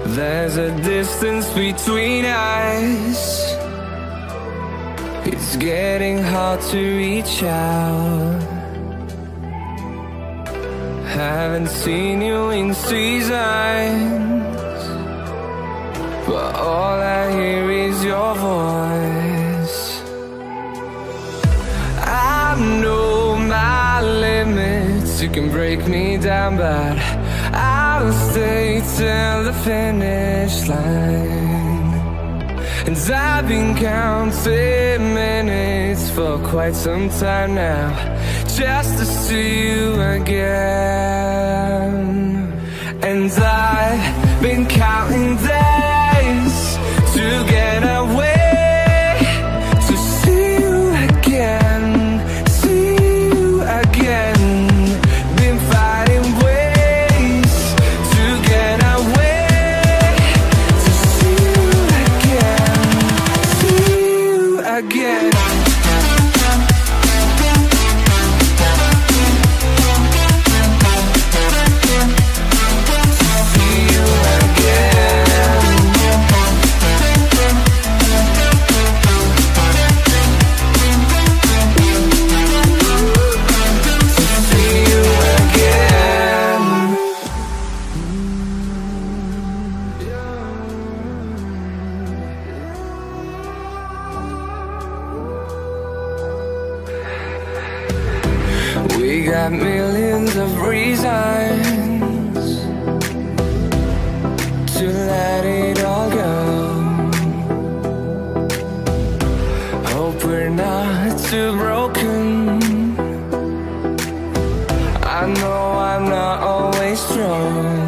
There's a distance between us. It's getting hard to reach out. Haven't seen you in seasons, but all I hear is your voice. I know my limits, you can break me down, but I'll stay till the finish line. And I've been counting minutes for quite some time now, just to see you again. And I've been counting days to get away, to see you again, see you again. Been fighting ways to get away, to see you again, see you again. We got millions of reasons to let it all go. Hope we're not too broken. I know I'm not always strong,